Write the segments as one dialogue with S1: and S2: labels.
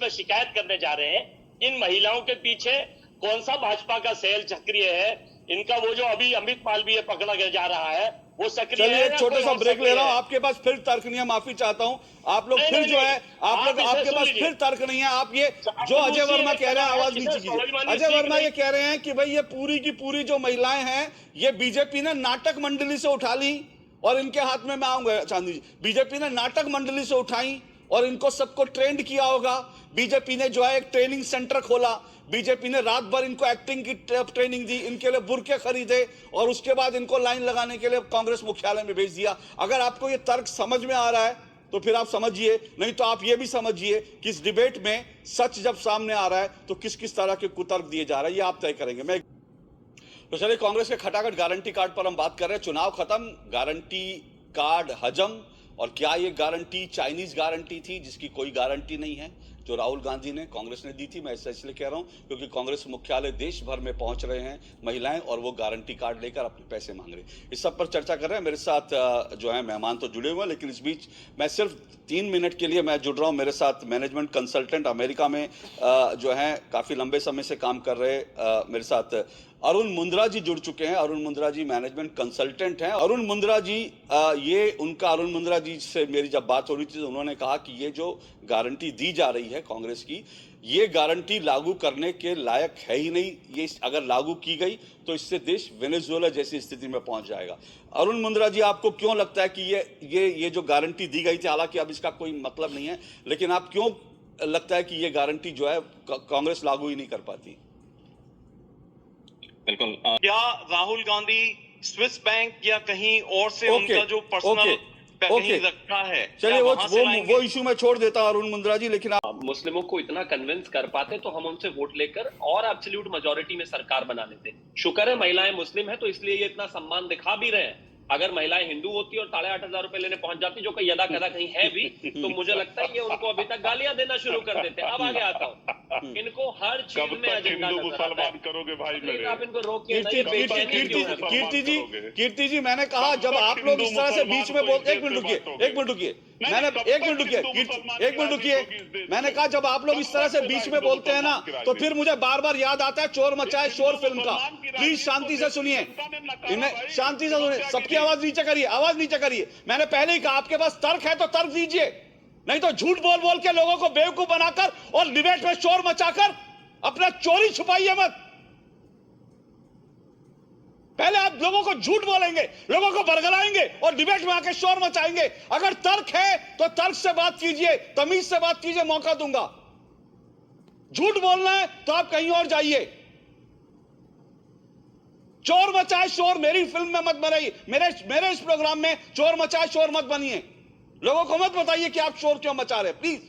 S1: में शिकायत करने जा रहे हैं। इन महिलाओं के पीछे कौन सा भाजपा का सेल सक्रिय है? इनका वो जो अभी अमित मालवीय पकड़ा जा रहा है वो सक्रिय है?
S2: चलिए एक छोटा सा ब्रेक ले रहा हूं, आपके पास फिर तर्क नहीं है, माफी चाहता हूं। आप लोग फिर जो है आपके पास फिर तर्क नहीं है। आप ये जो अजय वर्मा कह रहे हैं, आवाज नीचे कीजिए। अजय वर्मा ये कह रहे हैं कि भाई ये पूरी की पूरी जो महिलाएं हैं ये बीजेपी ने नाटक मंडली से उठा ली और इनके हाथ में मैं आऊंगा चांदी जी। बीजेपी ने नाटक मंडली से उठाई और इनको सबको ट्रेंड किया होगा। बीजेपी ने जो है एक ट्रेनिंग सेंटर खोला, बीजेपी ने रात भर इनको एक्टिंग की ट्रेनिंग दी, इनके लिए बुरके खरीदे और उसके बाद इनको लाइन लगाने के लिए कांग्रेस मुख्यालय में भेज दिया। अगर आपको ये तर्क समझ में आ रहा है तो फिर आप समझिए, नहीं तो आप ये भी समझिए कि इस डिबेट में सच जब सामने आ रहा है तो किस किस तरह के कुतर्क दिए जा रहे हैं, ये आप तय करेंगे। मैं तो चलिए कांग्रेस के खटाखट गारंटी कार्ड पर हम बात कर रहे हैं। चुनाव खत्म, गारंटी कार्ड हजम, और क्या ये गारंटी चाइनीज गारंटी थी जिसकी कोई गारंटी नहीं है, जो राहुल गांधी ने कांग्रेस ने दी थी। मैं ऐसा इसलिए कह रहा हूं क्योंकि कांग्रेस मुख्यालय देश भर में पहुंच रहे हैं महिलाएं और वो गारंटी कार्ड लेकर अपने पैसे मांग रहे हैं। इस सब पर चर्चा कर रहे हैं। मेरे साथ जो है मेहमान तो जुड़े हुए हैं, लेकिन इस बीच मैं सिर्फ 3 मिनट के लिए मैं जुड़ रहा हूं। मेरे साथ मैनेजमेंट कंसल्टेंट अमेरिका में जो है काफी लंबे समय से काम कर रहे मेरे साथ अरुण मुंद्रा जी जुड़ चुके हैं। अरुण मुंद्रा जी मैनेजमेंट कंसल्टेंट हैं। अरुण मुंद्रा जी, अरुण मुंद्रा जी से मेरी जब बात हो रही थी तो उन्होंने कहा कि ये जो गारंटी दी जा रही है कांग्रेस की, ये गारंटी लागू करने के लायक है ही नहीं। ये अगर लागू की गई तो इससे देश वेनेजुएला जैसी स्थिति में पहुंच जाएगा। अरुण मुंद्रा जी, आपको क्यों लगता है कि ये जो गारंटी दी गई थी, हालांकि अब इसका कोई मतलब नहीं है, लेकिन आप क्यों लगता है कि ये गारंटी जो है कांग्रेस लागू ही नहीं कर पाती?
S3: बिल्कुल। क्या राहुल गांधी स्विस बैंक या कहीं और से उनका जो पर्सनल कहीं रखा है?
S2: चलिए वो इशू मैं छोड़ देता हूं अरुण मुंद्रा जी, लेकिन आप
S1: मुस्लिमों को इतना कन्विंस कर पाते तो हम उनसे वोट लेकर और एब्सोल्यूट मेजोरिटी में सरकार बना लेते। शुक्र है महिलाएं मुस्लिम है तो इसलिए ये इतना सम्मान दिखा भी रहे हैं। अगर महिलाएं हिंदू होती और 8,500 रुपए लेने पहुंच जाती, जो कोई यदा कदा कहीं है भी, तो मुझे लगता है ये उनको अभी तक गालियां देना शुरू कर देते। अब आगे आता हूं, इनको हर चीज में एजेंडा
S3: मुसलमान करोगे भाई मेरे?
S1: आप इनको रोकिए।
S2: कीर्ति जी, मैंने कहा जब आप लोग इस तरह से बीच में बोलते, एक मिनट रुकिए, मैंने कहा जब आप लोग इस तरह से बीच में बोलते हैं ना तो फिर मुझे बार बार याद आता है चोर मचाए शोर फिल्म का। प्लीज शांति से सुनिए, शांति से सुनिए, सबकी आवाज नीचे करिए। मैंने पहले ही कहा आपके पास तर्क है तो तर्क दीजिए, नहीं तो झूठ बोल बोल के लोगों को बेवकूफ बनाकर और डिबेट में शोर मचाकर अपना चोरी छुपाइए मत। पहले आप लोगों को झूठ बोलेंगे, लोगों को बरगलाएंगे और डिबेट में आके शोर मचाएंगे। अगर तर्क है तो तर्क से बात कीजिए, तमीज से बात कीजिए, मौका दूंगा। झूठ बोलना है तो आप कहीं और जाइए। चोर मचाए शोर मेरी फिल्म में मत बनाइए, मेरे इस प्रोग्राम में चोर मचाए शोर मत बनिए। लोगों को मत बताइए कि आप शोर क्यों मचा रहे। प्लीज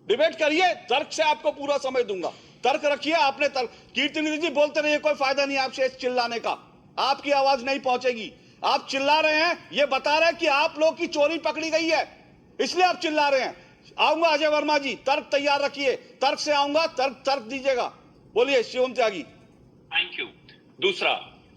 S2: डिबेट करिए, तर्क से आपको पूरा समय दूंगा। तर्क रखिए। आपने तर्क, कीर्ति जी बोलते रहिए, कोई फायदा नहीं आपसे चिल्लाने का, आपकी आवाज नहीं पहुंचेगी। आप चिल्ला रहे हैं, ये बता रहे हैं कि आप लोग की चोरी पकड़ी गई है, इसलिए आप चिल्ला रहे हैं। आऊंगा अजय वर्मा जी, तर्क तैयार रखिए, तर्क से आऊंगा, तर्क दीजिएगा। बोलिए शिवम त्यागी।
S1: Thank you. दूसरा,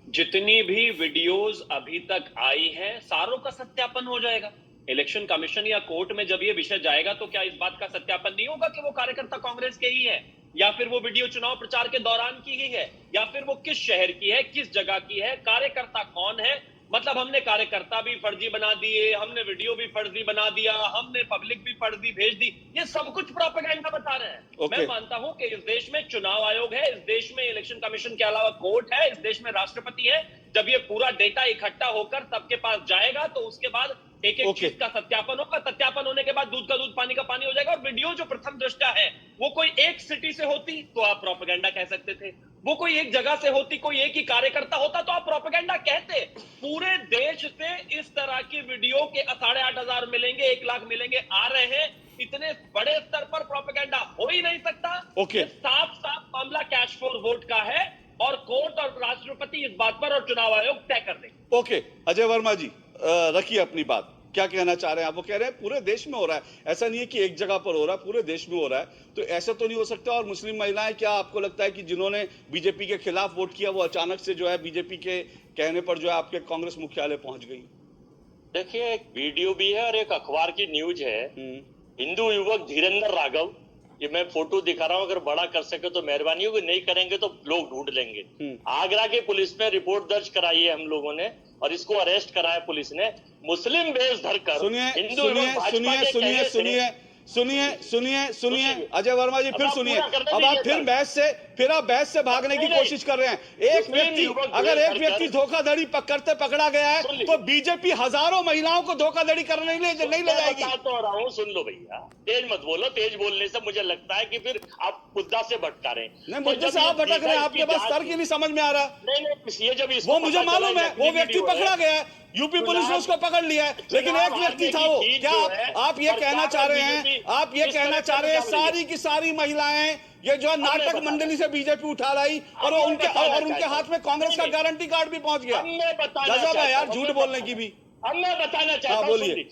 S1: जितनी भी वीडियोस अभी तक आई है सारों का सत्यापन हो जाएगा। इलेक्शन कमीशन या कोर्ट में जब ये विषय जाएगा तो क्या इस बात का सत्यापन नहीं होगा कि वो कार्यकर्ता कांग्रेस के ही है, या फिर वो वीडियो चुनाव प्रचार के दौरान की ही है, या फिर वो किस शहर की है, किस जगह की है, कार्यकर्ता कौन है? मतलब हमने कार्यकर्ता भी फर्जी बना दिए, हमने वीडियो भी फर्जी बना दिया, हमने पब्लिक भी फर्जी भेज दी, ये सब कुछ प्रोपेगेंडा बता रहे हैं। मैं मानता हूं कि इस देश में चुनाव आयोग है, इस देश में इलेक्शन कमीशन के अलावा कोर्ट है, इस देश में राष्ट्रपति है। जब ये पूरा डेटा इकट्ठा होकर सबके पास जाएगा तो उसके बाद एक चीज का सत्यापन होगा। सत्यापन होने के बाद दूध का दूध पानी का पानी हो जाएगा। और वीडियो जो प्रथम दृष्टया है वो कोई एक सिटी से होती तो आप प्रोपेगेंडा कह सकते थे, वो कोई एक जगह से होती, कोई एक ही कार्यकर्ता होता तो आप प्रोपेगेंडा कहते। पूरे देश से इस तरह की वीडियो के 8,500 मिलेंगे, 1 लाख मिलेंगे, आ रहे हैं। इतने बड़े स्तर पर प्रोपेगेंडा हो ही नहीं सकता। साफ मामला कैश फॉर वोट का है और कोर्ट और राष्ट्रपति इस बात पर और चुनाव आयोग तय कर देंगे।
S2: ओके अजय वर्मा जी, रखिए अपनी बात, क्या कहना चाह रहे हैं आप? वो कह रहे हैं पूरे देश में हो रहा है, ऐसा नहीं है कि एक जगह पर हो रहा है, पूरे देश में हो रहा है, तो ऐसा तो नहीं हो सकता। और मुस्लिम महिलाएं, क्या आपको लगता है कि जिन्होंने बीजेपी के खिलाफ वोट किया वो अचानक से जो है बीजेपी के कहने पर जो है आपके कांग्रेस मुख्यालय पहुंच गई?
S1: देखिए, एक वीडियो भी है और एक अखबार की न्यूज है। हिंदू युवक धीरेन्द्र राघव
S4: ये मैं फोटो दिखा रहा हूँ, अगर बड़ा कर सके तो मेहरबानी होगी, नहीं करेंगे तो लोग ढूंढ लेंगे। आगरा के पुलिस में रिपोर्ट दर्ज कराई है हम लोगों ने और इसको अरेस्ट कराया पुलिस ने, मुस्लिम वेश धरकर हिंदू एवं भाजपा के कहने से।
S2: सुनिए अजय वर्मा जी, फिर सुनिए। अब आप फिर आप बहस से भागने की कोशिश कर रहे हैं। अगर एक व्यक्ति धोखाधड़ी करते पकड़ा गया है तो बीजेपी हजारों महिलाओं को धोखाधड़ी करने नहीं ले जाएगी।
S4: तो रहा हूँ, सुन लो भैया, तेज मत बोलो, तेज बोलने से मुझे लगता है कि फिर आप मुद्दा से भटका रहे हैं।
S2: नहीं, मुद्दे से आप भटक रहे हैं, आपके पास तर्क ही नहीं समझ में आ रहा।
S4: नहीं, ये जब
S2: वो मुझे मालूम है, वो व्यक्ति पकड़ा गया है, यूपी पुलिस ने उसको पकड़ लिया है, लेकिन एक व्यक्ति था वो। क्या आप ये कहना चाह रहे हैं, आप ये कहना चाह रहे हैं सारी की सारी महिलाएं ये जो नाटक मंडली से बीजेपी उठा लाई और उनके हाथ में कांग्रेस का गारंटी कार्ड भी पहुंच गया? गजब है यार झूठ बोलने की भी।
S4: अब मैं बताना चाहता हूं, बोलिए।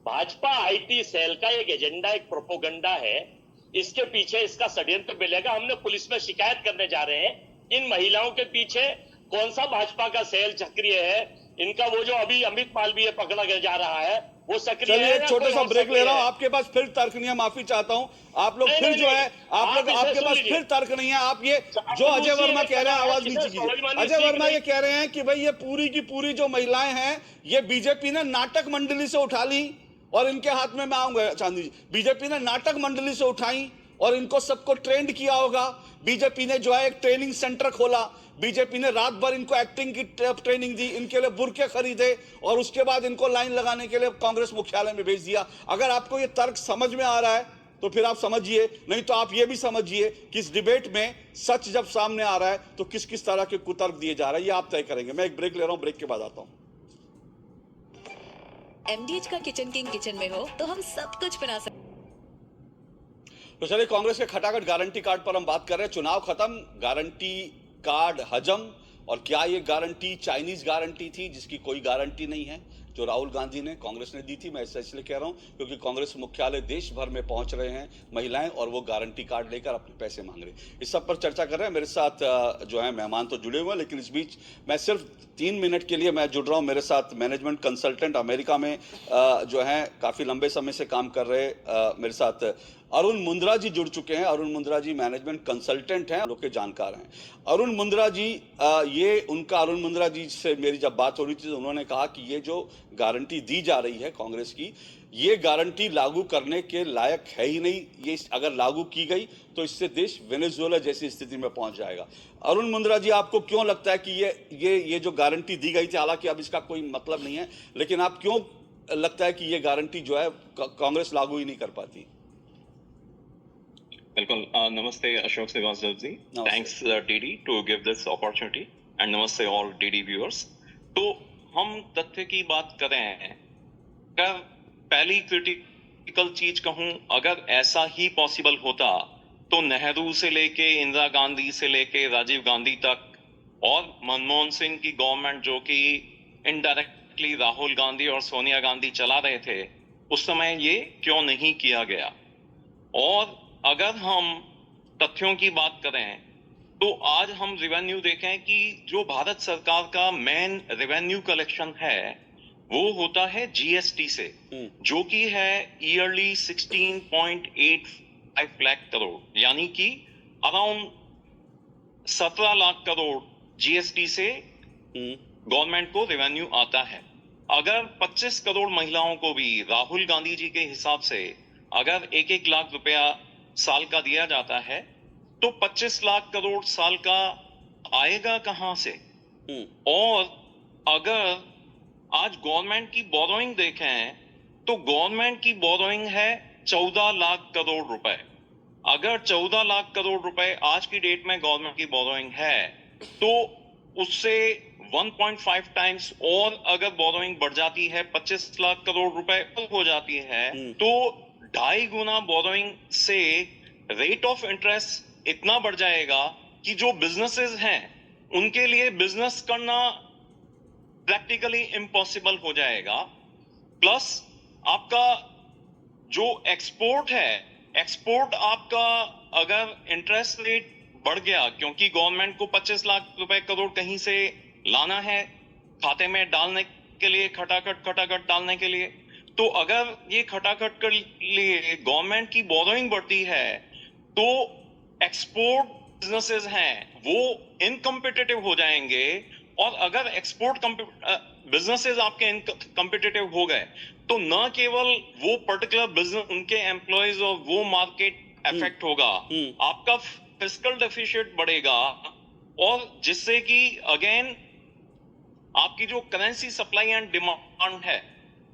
S4: भाजपा आईटी सेल का एक एजेंडा, एक प्रोपोगंडा है, इसके पीछे इसका षड्यंत्र मिलेगा। हमने पुलिस में शिकायत करने जा रहे हैं, इन महिलाओं के पीछे कौन सा भाजपा का सेल सक्रिय है, इनका वो जो अभी अमित मालवीय पकड़ा जा रहा है वो सक्रिय है।
S2: चलिए एक छोटा सा ब्रेक ले रहा हूं, आपके पास फिर तर्क नहीं है, माफी चाहता हूं। आप लोग फिर जो है आपके पास फिर तर्क नहीं है। आप ये जो अजय वर्मा कह रहे हैं, आवाज नीचे कीजिए। अजय वर्मा ये कह रहे हैं कि भाई ये पूरी की पूरी जो महिलाएं हैं ये बीजेपी ने नाटक मंडली से उठा ली और इनके हाथ में, मैं आऊंगा चांदी जी, बीजेपी ने नाटक मंडली से उठाई और इनको सबको ट्रेंड किया होगा। बीजेपी ने जो है एक ट्रेनिंग सेंटर खोला, बीजेपी ने रात भर इनको एक्टिंग की ट्रेनिंग दी, इनके लिए बुरके खरीदे और उसके बाद इनको लाइन लगाने के लिए कांग्रेस मुख्यालय में भेज दिया। अगर आपको ये तर्क समझ में आ रहा है तो फिर आप समझिए, नहीं तो आप ये भी समझिए कि इस डिबेट में सच जब सामने आ रहा है तो किस किस तरह के कुतर्क दिए जा रहे हैं, ये आप तय करेंगे। मैं एक ब्रेक ले रहा हूं, ब्रेक के बाद आता हूं।
S5: MDH का किचन किंग किचन में हो तो हम सब कुछ बना सकते।
S2: तो चलिए कांग्रेस के खटाखट गारंटी कार्ड पर हम बात कर रहे हैं। चुनाव खत्म, गारंटी कार्ड हजम, और क्या ये गारंटी चाइनीज गारंटी थी जिसकी कोई गारंटी नहीं है, जो राहुल गांधी ने कांग्रेस ने दी थी? मैं इसलिए कह रहा हूं क्योंकि कांग्रेस मुख्यालय देश भर में पहुंच रहे हैं महिलाएं और वो गारंटी कार्ड लेकर अपने पैसे मांग रहे हैं। इस सब पर चर्चा कर रहे हैं। मेरे साथ जो है मेहमान तो जुड़े हुए हैं, लेकिन इस बीच मैं सिर्फ 3 मिनट के लिए मैं जुड़ रहा हूं। मेरे साथ मैनेजमेंट कंसल्टेंट अमेरिका में जो है काफी लंबे समय से काम कर रहे मेरे साथ अरुण मुंद्रा जी जुड़ चुके हैं। अरुण मुंद्रा जी मैनेजमेंट कंसल्टेंट हैं, लोग के जानकार हैं। अरुण मुंद्रा जी, अरुण मुंद्रा जी से मेरी जब बात हो रही थी तो उन्होंने कहा कि ये जो गारंटी दी जा रही है कांग्रेस की, ये गारंटी लागू करने के लायक है ही नहीं। ये अगर लागू की गई तो इससे देश वेनेजुएला जैसी स्थिति में पहुंच जाएगा। अरुण मुंद्रा जी, आपको क्यों लगता है कि ये जो गारंटी दी गई थी, हालांकि अब इसका कोई मतलब नहीं है, लेकिन आप क्यों लगता है कि ये गारंटी जो है कांग्रेस लागू ही नहीं कर पाती?
S3: बिल्कुल। नमस्ते Ashok Shrivastava ji, thanks DD to give this opportunity and नमस्ते ऑल डीडी व्यूअर्स। तो हम तथ्य की बात कर रहे हैं। अगर पहली क्रिटिकल चीज कहूं, अगर ऐसा ही पॉसिबल होता तो नेहरू से लेके इंदिरा गांधी से लेके राजीव गांधी तक और मनमोहन सिंह की गवर्नमेंट जो कि इनडायरेक्टली राहुल गांधी और सोनिया गांधी चला रहे थे, उस समय ये क्यों नहीं किया गया? और अगर हम तथ्यों की बात करें तो आज हम रेवेन्यू देखें कि जो भारत सरकार का मेन रेवेन्यू कलेक्शन है वो होता है जीएसटी से, जो कि है ईयरली 16.85 लाख करोड़, यानी कि अराउंड 17 लाख करोड़ जीएसटी से गवर्नमेंट को रेवेन्यू आता है। अगर 25 करोड़ महिलाओं को भी राहुल गांधी जी के हिसाब से अगर 1-1 लाख रुपया साल का दिया जाता है तो 25 लाख करोड़ साल का आएगा कहां से? और अगर आज गवर्नमेंट की बोरोइंग देखें तो गवर्नमेंट की बोरोइंग है 14 लाख करोड़ रुपए। अगर 14 लाख करोड़ रुपए आज की डेट में गवर्नमेंट की बोरोइंग है तो उससे 1.5 टाइम्स और अगर बोरोइंग बढ़ जाती है, 25 लाख करोड़ रुपए हो जाती है, तो 2.5 गुना बोरोइंग से रेट ऑफ इंटरेस्ट इतना बढ़ जाएगा कि जो बिजनेसेस हैं उनके लिए बिजनेस करना प्रैक्टिकली इम्पॉसिबल हो जाएगा। प्लस आपका जो एक्सपोर्ट है, एक्सपोर्ट आपका अगर इंटरेस्ट रेट बढ़ गया, क्योंकि गवर्नमेंट को 25 लाख रुपए करोड़ कहीं से लाना है खाते में डालने के लिए, खटाखट डालने के लिए, तो अगर ये खटाखट कर लिए गवर्नमेंट की बोरोइंग बढ़ती है तो एक्सपोर्ट बिजनेसेस हैं वो इनकम्पिटिटिव हो जाएंगे, और अगर एक्सपोर्ट बिजनेसेस आपके इनकम्पिटिटिव हो गए तो न केवल वो पर्टिकुलर बिजनेस, उनके एम्प्लॉयज और वो मार्केट इफेक्ट होगा, आपका फिस्कल डेफिसिट बढ़ेगा, और जिससे कि अगेन आपकी जो करेंसी सप्लाई एंड डिमांड है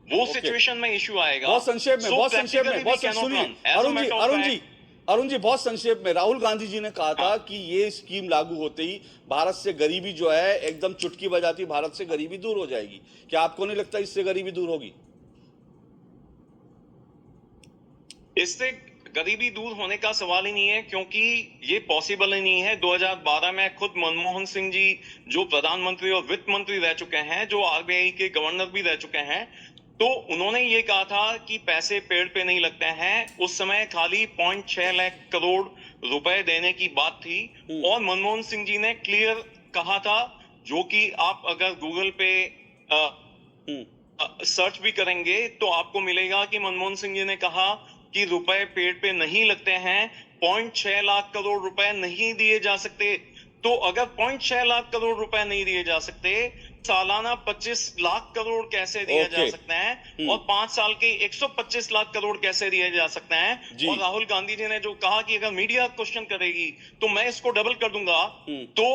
S3: वो सिचुएशन में इशू आएगा।
S2: बहुत संक्षेप में, बहुत संक्षेप में, बहुत सुनिए अरुण जी, बहुत संक्षेप में। राहुल गांधी जी ने कहा था कि ये स्कीम लागू होते ही भारत से गरीबी जो है एकदम चुटकी बजाती भारत से गरीबी दूर हो जाएगी। क्या आपको नहीं लगता इससे गरीबी दूर होगी?
S3: इससे गरीबी दूर होने का सवाल ही नहीं है, क्योंकि ये पॉसिबल ही नहीं है। 2012 में खुद मनमोहन सिंह जी जो प्रधानमंत्री और वित्त मंत्री रह चुके हैं, जो आरबीआई के गवर्नर भी रह चुके हैं, तो उन्होंने ये कहा था कि पैसे पेड़ पे नहीं लगते हैं। उस समय खाली 0.6 लाख करोड़ रुपए देने की बात थी, और मनमोहन सिंह जी ने क्लियर कहा था, जो कि आप अगर गूगल पे सर्च भी करेंगे तो आपको मिलेगा कि मनमोहन सिंह जी ने कहा कि रुपए पेड़ पे नहीं लगते हैं, 0.6 लाख करोड़ रुपए नहीं दिए जा सकते। तो अगर 0.6 लाख करोड़ रुपए नहीं दिए जा सकते, सालाना 25 लाख करोड़ कैसे दिए जा सकते हैं, और 5 साल के 125 लाख करोड़ कैसे दिए जा सकते हैं। और राहुल गांधी जी ने जो कहा कि अगर मीडिया क्वेश्चन करेगी तो मैं इसको डबल कर दूंगा, तो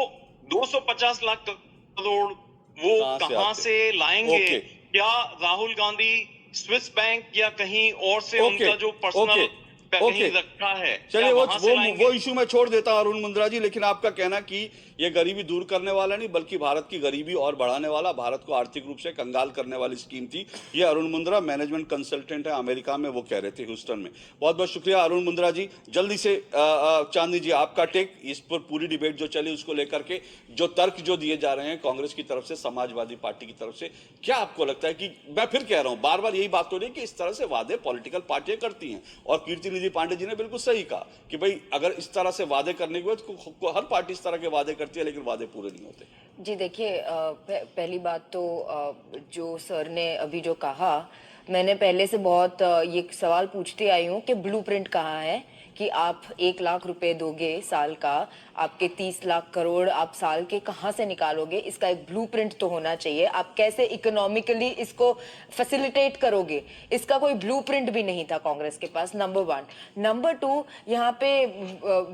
S3: 250 लाख करोड़ वो कहां से लाएंगे? क्या राहुल गांधी स्विस बैंक या कहीं और से उनका जो पर्सनल कहीं रखा है?
S2: चलिए वो इशू मैं छोड़ देता हूं अरुण मुंद्रा जी, लेकिन आपका कहना कि ये गरीबी दूर करने वाला नहीं बल्कि भारत की गरीबी और बढ़ाने वाला, भारत को आर्थिक रूप से कंगाल करने वाली स्कीम थी। ये अरुण मुंद्रा मैनेजमेंट कंसल्टेंट है अमेरिका में, वो कह रहे थे ह्यूस्टन में। बहुत बहुत शुक्रिया अरुण मुंद्रा जी। जल्दी से चांदनी जी आपका टेक इस पर, पूरी डिबेट जो चली उसको लेकर के, जो तर्क जो दिए जा रहे हैं कांग्रेस की तरफ से, समाजवादी पार्टी की तरफ से, क्या आपको लगता है कि, मैं फिर कह रहा हूं, बार बार यही बात हो रही है कि इस तरह से वादे पॉलिटिकल पार्टियां करती हैं, और कीर्ति निधि पांडे जी ने बिल्कुल सही कहा कि भाई अगर इस तरह से वादे करने के बाद तो हर पार्टी इस तरह के वादे करती है लेकिन वादे पूरे नहीं होते।
S6: जी देखिए, पहली बात तो जो सर ने अभी जो कहा, मैंने पहले से बहुत ये सवाल पूछती आई हूँ कि ब्लूप्रिंट कहाँ है कि आप 1 लाख रुपए दोगे साल का, आपके 30 लाख करोड़ आप साल के कहाँ से निकालोगे? इसका एक ब्लूप्रिंट तो होना चाहिए। आप कैसे इकोनॉमिकली इसको फैसिलिटेट करोगे, इसका कोई ब्लूप्रिंट भी नहीं था कांग्रेस के पास, नंबर 1। नंबर 2, यहाँ पे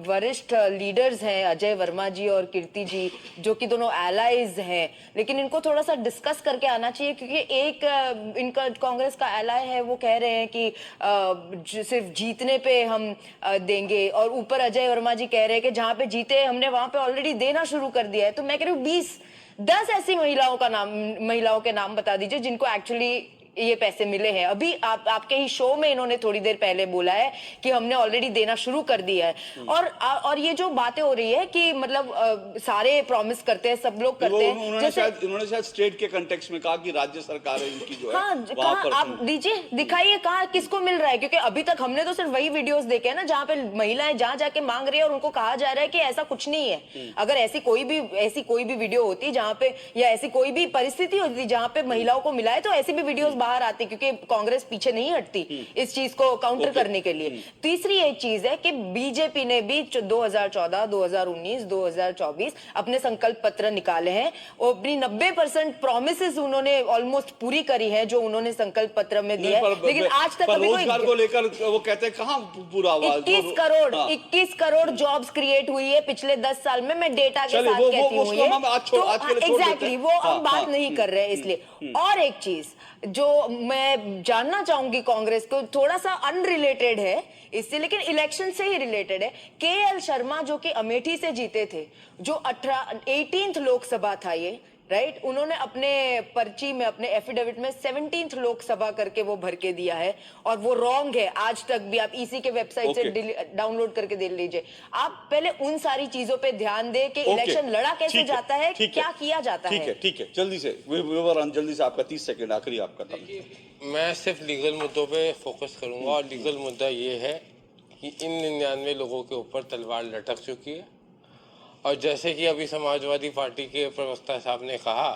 S6: वरिष्ठ लीडर्स हैं अजय वर्मा जी और कीर्ति जी, जो कि दोनों एलाइज हैं, लेकिन इनको थोड़ा सा डिस्कस करके आना चाहिए, क्योंकि एक इनका कांग्रेस का एलाय है, वो कह रहे हैं कि सिर्फ जीतने पे हम देंगे, और ऊपर अजय वर्मा जी कह रहे हैं कि जहां पे जीते हमने वहां पे ऑलरेडी देना शुरू कर दिया है। तो मैं कह रही हूँ 10 ऐसी महिलाओं के नाम बता दीजिए जिनको एक्चुअली ये पैसे मिले हैं। अभी आपके ही शो में इन्होंने थोड़ी देर पहले बोला है कि हमने ऑलरेडी देना शुरू कर दिया है। और ये जो बातें हो रही है कि मतलब सारे प्रॉमिस करते हैं, सब लोग करते हैं,
S2: उन्होंने शायद स्टेट के कंटेक्स्ट में कहा कि राज्य सरकार इनकी जो है,
S6: हाँ, आप दीजिए, दिखाइए कहाँ किसको मिल रहा है, क्योंकि अभी तक हमने तो सिर्फ वही वीडियोस देखे हैं ना जहाँ पे महिलाएं जहाँ जाके मांग रही है और उनको कहा जा रहा है कि ऐसा कुछ नहीं है। अगर ऐसी कोई भी वीडियो होती जहाँ पे, या ऐसी कोई भी परिस्थिति होती जहाँ पे महिलाओं को मिला है, तो ऐसी भी वीडियोस बाहर आती, क्योंकि कांग्रेस पीछे नहीं हटती इस चीज को काउंटर करने के लिए। तीसरी एक चीज है कि बीजेपी ने भी 2014, 2019, 2024 अपने संकल्प पत्र निकाले हैं, और अपनी 90% प्रॉमिसेस उन्होंने ऑलमोस्ट पूरी करी है जो उन्होंने संकल्प पत्र में दिया है, लेकिन आज तक अभी
S2: रोजगार को लेकर वो कहते हैं कहां पूरा हुआ।
S6: 21 करोड़ जॉब्स क्रिएट हुई है पिछले 10 साल में। मैं डेटा के साथ कहती हूँ, एग्जैक्टली वो हम बात नहीं कर रहे हैं इसलिए। और एक चीज जो मैं जानना चाहूंगी कांग्रेस को, थोड़ा सा अनरिलेटेड है इससे, लेकिन इलेक्शन से ही रिलेटेड है। केएल शर्मा जो कि अमेठी से जीते थे, जो 18th लोकसभा था ये, राइट, उन्होंने अपने पर्ची में, अपने एफिडेविट में 17th लोकसभा करके वो भर के दिया है, और वो रॉन्ग है आज तक भी। आप ईसी के वेबसाइट से डाउनलोड करके देख लीजिए। आप पहले उन सारी चीजों पे ध्यान दें कि इलेक्शन लड़ा कैसे जाता है, क्या किया जाता है।
S2: ठीक है, जल्दी से विवरण, जल्दी से आपका 30 सेकंड आखिरी आपका काम।
S7: मैं सिर्फ लीगल मुद्दों पे फोकस करूंगा, और लीगल मुद्दा ये है कि इन 99 लोगों के ऊपर तलवार लटक चुकी है, और जैसे कि अभी समाजवादी पार्टी के प्रवक्ता साहब ने कहा,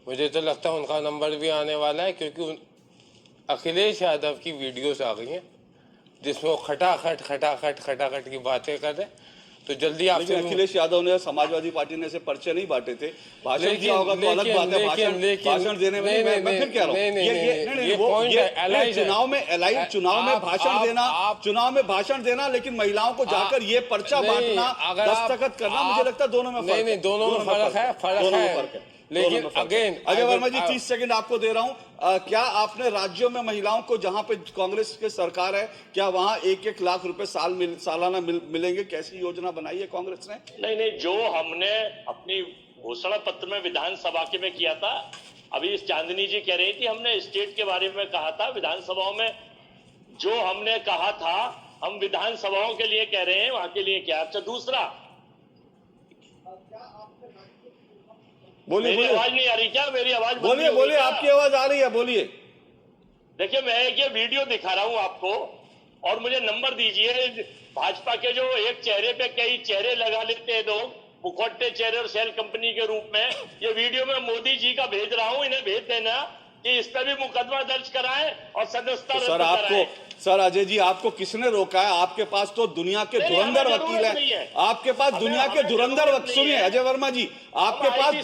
S7: मुझे तो लगता है उनका नंबर भी आने वाला है, क्योंकि अखिलेश यादव की वीडियोस आ गई हैं जिसमें वो खटाखट की बातें कर रहे हैं। तो जल्दी आपसे
S2: लेकिन अखिलेश यादव ने समाजवादी पार्टी ने ऐसे पर्चे नहीं बांटे थे। भाषण दिया होगा तो अलग बात है। भाषण देने में मैं फिर कह रहा हूँ ये चुनाव में भाषण देना लेकिन महिलाओं को जाकर ये पर्चा बांटना, दस्तखत करना, मुझे लगता है दोनों में फर्क है।
S7: दोनों में फर्क है। लेकिन अगेन
S2: अजय वर्मा जी 30 सेकंड आपको दे रहा हूं। क्या आपने राज्यों में महिलाओं को जहां पे कांग्रेस की सरकार है, क्या वहां 1-1 लाख रुपए सालाना मिलेंगे? कैसी योजना बनाई है कांग्रेस ने?
S4: नहीं, जो हमने अपनी घोषणा पत्र में विधानसभा के में किया था, अभी इस चांदनी जी कह रही थी हमने स्टेट के बारे में कहा था विधानसभाओं में, जो हमने कहा था हम विधानसभाओं के लिए कह रहे हैं, वहां के लिए क्या। अच्छा, दूसरा मेरी आवाज नहीं आ रही क्या? मेरी आवाज
S2: बोलिए, आपकी आवाज आ रही है, बोलिए।
S4: देखिए, मैं एक ये वीडियो दिखा रहा हूं आपको और मुझे नंबर दीजिए। भाजपा के जो एक चेहरे पे कई चेहरे लगा लेते हैं लोग, मुखौटे चेहरे और सेल कंपनी के रूप में, ये वीडियो मैं मोदी जी का भेज रहा हूं, इन्हें भेज देना कि इस पर भी मुकदमा दर्ज कराएं और सदस्यता रद्द कराएं।
S2: सर अजय जी, आपको किसने रोका है? आपके पास तो दुनिया के धुरंधर वकील हैं। आपके पास दुनिया के धुरंधर वकील, सुनिए अजय वर्मा जी, आपके पास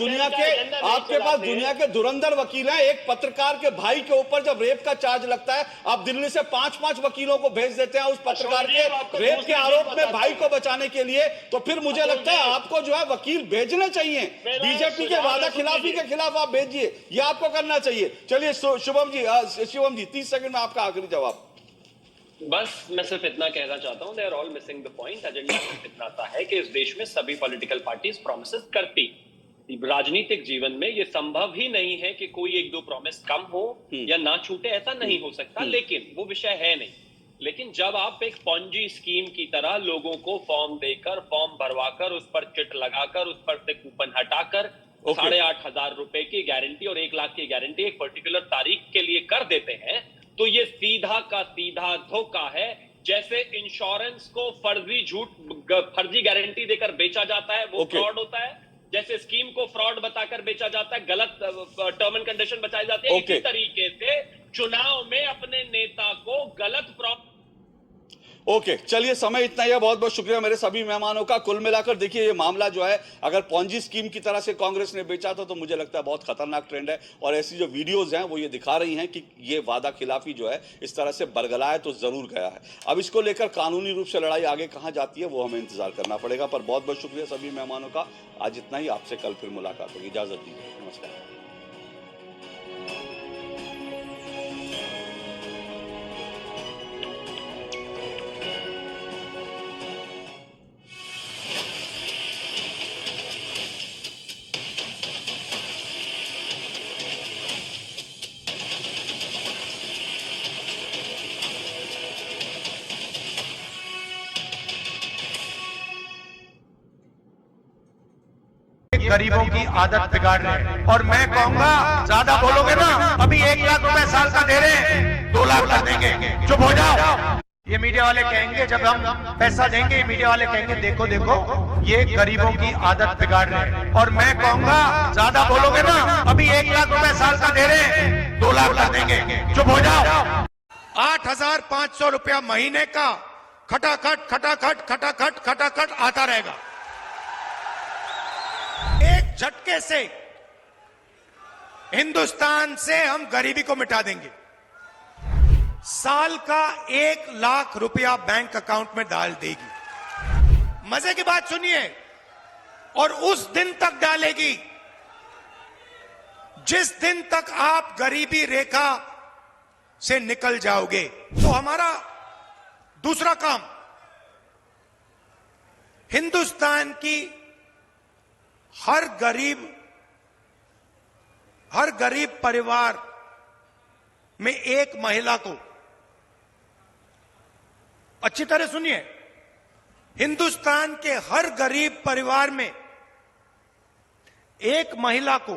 S2: दुनिया के धुरंधर वकील हैं। एक पत्रकार के भाई के ऊपर जब रेप का चार्ज लगता है, आप दिल्ली से 5-5 वकीलों को भेज देते हैं उस पत्रकार के रेप के आरोप में भाई को बचाने के लिए। तो फिर मुझे लगता है आपको जो है वकील भेजने चाहिए। बीजेपी के वादा खिलाफी के खिलाफ आप भेजिए, ये आपको करना चाहिए। चलिए शिवम जी 30 सेकंड में आपका आखिरी जवाब।
S1: बस मैं सिर्फ इतना कहना चाहता हूं, they are all missing the point. Agenda इतना सा है कि इस देश में सभी पॉलिटिकल पार्टीज प्रोमिसेस करती, राजनीतिक जीवन में ये संभव ही नहीं है कि कोई 1-2 प्रॉमिस कम हो या ना छूटे, ऐसा नहीं हो सकता। लेकिन वो विषय है नहीं। लेकिन जब आप एक पॉन्जी स्कीम की तरह लोगों को फॉर्म देकर, फॉर्म भरवाकर, उस पर चिट लगाकर, उस पर से कूपन हटाकर 8,500 रुपए की गारंटी और 1 लाख की गारंटी एक पर्टिकुलर तारीख के लिए कर देते हैं, तो ये सीधा का सीधा धोखा है। जैसे इंश्योरेंस को फर्जी गारंटी देकर बेचा जाता है, वो फ्रॉड होता है। जैसे स्कीम को फ्रॉड बताकर बेचा जाता है, गलत टर्म एंड कंडीशन बताई जाती है। इसी तरीके से चुनाव में अपने नेता को गलत
S2: ओके, चलिए समय इतना ही है। बहुत बहुत शुक्रिया मेरे सभी मेहमानों का। कुल मिलाकर देखिए, ये मामला जो है अगर पॉन्जी स्कीम की तरह से कांग्रेस ने बेचा था तो मुझे लगता है बहुत खतरनाक ट्रेंड है। और ऐसी जो वीडियोस हैं वो ये दिखा रही हैं कि ये वादा खिलाफी जो है इस तरह से बरगलाया तो जरूर गया है। अब इसको लेकर कानूनी रूप से लड़ाई आगे कहां जाती है वो हमें इंतजार करना पड़ेगा। पर बहुत बहुत शुक्रिया सभी मेहमानों का। आज इतना ही, आपसे कल फिर मुलाकात होगी। इजाजत दीजिए, नमस्कार।
S8: गरीबों की आदत बिगाड़ रहे हैं। और मैं कहूंगा ज्यादा बोलोगे ना, अभी 1 लाख रुपए साल का दे रहे हैं, 2 लाख कर देंगे, चुप हो जाओ। ये मीडिया वाले कहेंगे जब हम पैसा देंगे, मीडिया वाले कहेंगे देखो देखो ये गरीबों की आदत बिगाड़ रहे हैं। और मैं कहूंगा ज्यादा बोलोगे ना, अभी 1 लाख रुपए साल का दे रहे हैं, 2 लाख कर देंगे, चुप हो जाओ। 8,500 रुपया महीने का खटाखट खटाखट खटाखट खटाखट आता रहेगा। एक झटके से हिंदुस्तान से हम गरीबी को मिटा देंगे। साल का 1 लाख रुपया बैंक अकाउंट में डाल देगी। मजे की बात सुनिए, और उस दिन तक डालेगी जिस दिन तक आप गरीबी रेखा से निकल जाओगे। तो हमारा दूसरा काम हिंदुस्तान की हर गरीब परिवार में एक महिला को, अच्छी तरह सुनिए, हिंदुस्तान के हर गरीब परिवार में एक महिला को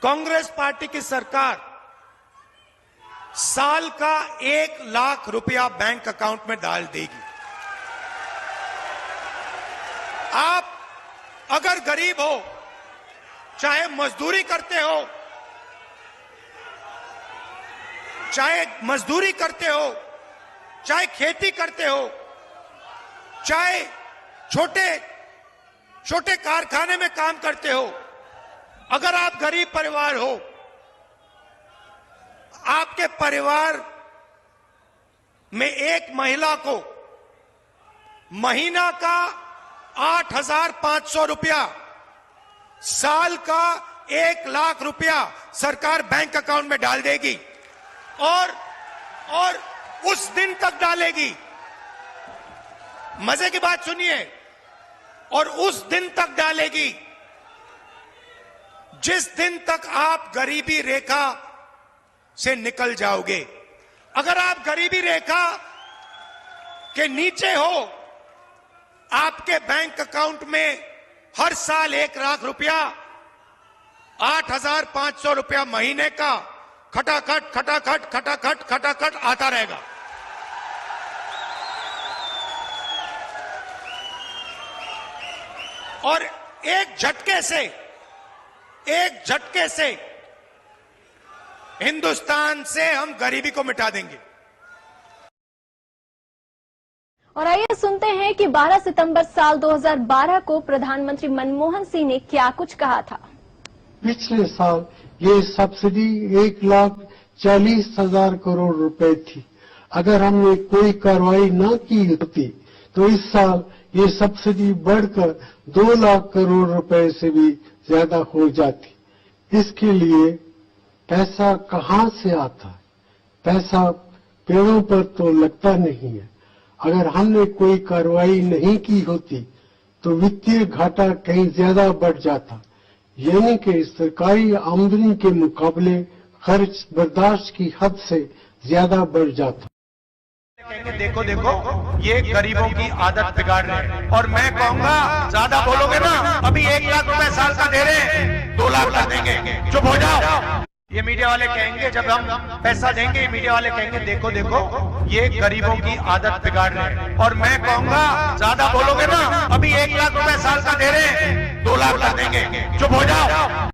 S8: कांग्रेस पार्टी की सरकार साल का 1 लाख रुपया बैंक अकाउंट में डाल देगी। आप अगर गरीब हो, चाहे मजदूरी करते हो, चाहे मजदूरी करते हो, चाहे खेती करते हो, चाहे छोटे छोटे कारखाने में काम करते हो, अगर आप गरीब परिवार हो, आपके परिवार में एक महिला को महीना का 8,500 रुपया, साल का 1 लाख रुपया सरकार बैंक अकाउंट में डाल देगी और उस दिन तक डालेगी। मजे की बात सुनिए, और उस दिन तक डालेगी जिस दिन तक आप गरीबी रेखा से निकल जाओगे। अगर आप गरीबी रेखा के नीचे हो, आपके बैंक अकाउंट में हर साल 1 लाख रुपया, 8,500 रुपया महीने का खटाखट खटाखट खटाखट खटाखट आता रहेगा। और एक झटके से हिंदुस्तान से हम गरीबी को मिटा देंगे।
S9: और आइए सुनते हैं कि 12 सितंबर साल 2012 को प्रधानमंत्री मनमोहन सिंह ने क्या कुछ कहा था।
S10: पिछले साल ये सब्सिडी 1,40,000 करोड़ रुपए थी। अगर हमने कोई कार्रवाई न की होती तो इस साल ये सब्सिडी बढ़कर 2 लाख करोड़ रुपए से भी ज्यादा हो जाती। इसके लिए पैसा कहां से आता है? पैसा पेड़ों पर तो लगता नहीं है। अगर हमने कोई कार्रवाई नहीं की होती तो वित्तीय घाटा कहीं ज्यादा बढ़ जाता, यानी कि सरकारी आमदनी के मुकाबले खर्च बर्दाश्त की हद से ज्यादा बढ़ जाता।
S8: देखो देखो ये गरीबों की आदत बिगाड़ रहे हैं, और मैं कहूंगा ज्यादा बोलोगे ना, अभी 1 लाख रुपए साल का दे रहे हैं, 2 लाख कर देंगे, चुप हो जाओ। ये मीडिया वाले कहेंगे जब हम पैसा देंगे, ये मीडिया वाले कहेंगे देखो देखो ये गरीबों की आदत बिगाड़ रहे हैं, और मैं कहूंगा ज्यादा बोलोगे ना, अभी 1 लाख रुपए साल का दे रहे हैं, 2 लाख कर देंगे, चुप हो जाओ।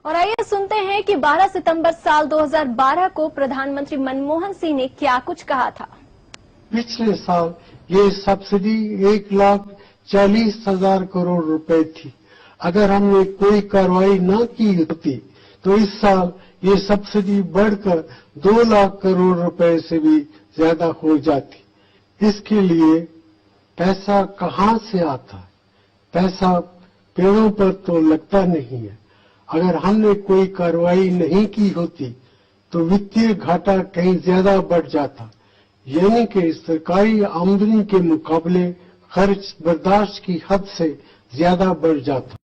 S9: और आइए सुनते हैं कि 12 सितंबर साल 2012 को प्रधानमंत्री मनमोहन सिंह ने क्या कुछ कहा था।
S10: पिछले साल ये सब्सिडी 1,40,000 करोड़ रुपए थी। अगर हमने कोई कार्रवाई न की होती तो इस साल ये सब्सिडी बढ़कर 2 लाख करोड़ रुपए से भी ज्यादा हो जाती। इसके लिए पैसा कहां से आता है? पैसा पेड़ों पर तो लगता नहीं है। अगर हमने कोई कार्रवाई नहीं की होती तो वित्तीय घाटा कहीं ज्यादा बढ़ जाता, यानी कि सरकारी आमदनी के मुकाबले खर्च बर्दाश्त की हद से ज्यादा बढ़ जाता।